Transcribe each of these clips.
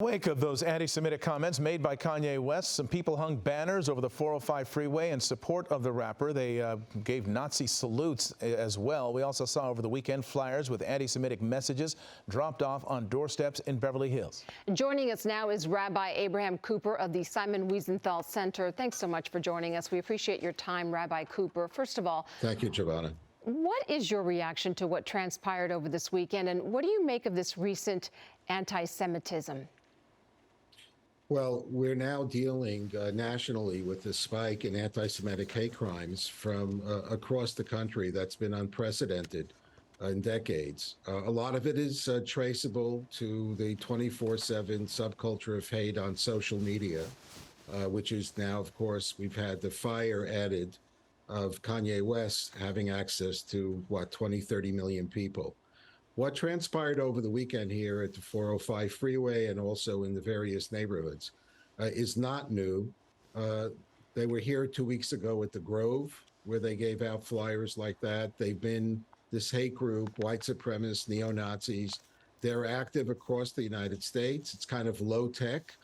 Wake of those anti-Semitic comments made by Kanye West, some people hung banners over the 405 freeway in support of the rapper. They gave Nazi salutes as well. We also saw over the weekend flyers with anti-Semitic messages dropped off on doorsteps in Beverly Hills. Joining us now is Rabbi Abraham Cooper of the Simon Wiesenthal Center. Thanks so much for joining us. We appreciate your time, Rabbi Cooper. First of all, thank you, Giovanna. What is your reaction to what transpired over this weekend, and what do you make of this recent anti-Semitism? Well, we're now dealing nationally with the spike in anti-Semitic hate crimes from across the country that's been unprecedented in decades. A lot of it is traceable to the 24/7 subculture of hate on social media, which is now, of course, we've had the fire added of Kanye West having access to, 20, 30 million people. What transpired over the weekend here at the 405 freeway and also in the various neighborhoods is not new. They were here 2 weeks ago at the Grove, where they gave out flyers like that. They've been this hate group, white supremacists, neo-Nazis. They're active across the United States. It's kind of low tech.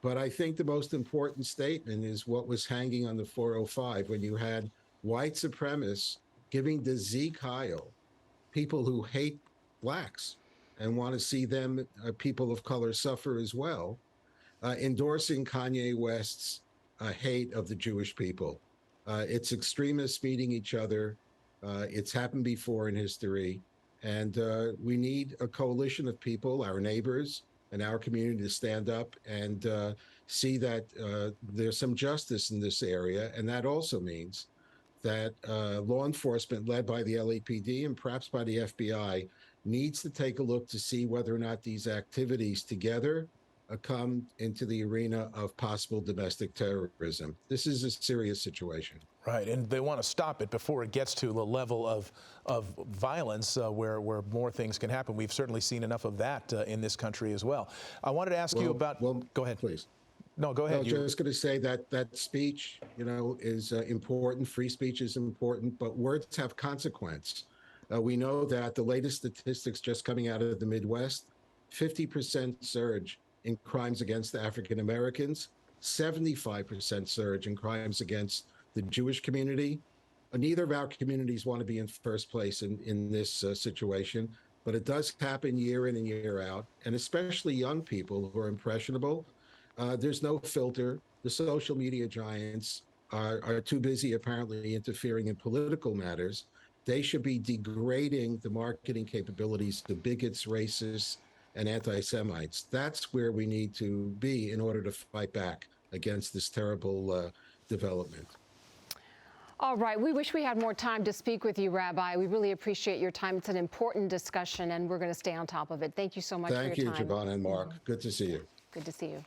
But I think the most important statement is what was hanging on the 405 when you had white supremacists giving the Zeke Heil, people who hate blacks and want to see them, people of color, suffer as well, endorsing Kanye West's hate of the Jewish people. It's extremists meeting each other. It's happened before in history. And we need a coalition of people, our neighbors and our community, to stand up and see that there's some justice in this area. And that also means that law enforcement led by the LAPD and perhaps by the FBI needs to take a look to see whether or not these activities together come into the arena of possible domestic terrorism. This is a serious situation. Right, and they want to stop it before it gets to the level of violence where more things can happen. We've certainly seen enough of that in this country as well. I wanted to ask you about, go ahead. Please. No, go ahead. I was just going to say that speech, is important. Free speech is important, but words have consequence. We know that the latest statistics just coming out of the Midwest, 50% surge in crimes against the African Americans, 75% surge in crimes against the Jewish community. Neither of our communities want to be in first place in this situation, but it does happen year in and year out, and especially young people who are impressionable. There's no filter. The social media giants are too busy apparently interfering in political matters. They should be degrading the marketing capabilities to bigots, racists, and anti-Semites. That's where we need to be in order to fight back against this terrible development. All right. We wish we had more time to speak with you, Rabbi. We really appreciate your time. It's an important discussion, and we're going to stay on top of it. Thank you so much for your time. Thank you, Giovanna and Mark. Good to see you. Good to see you.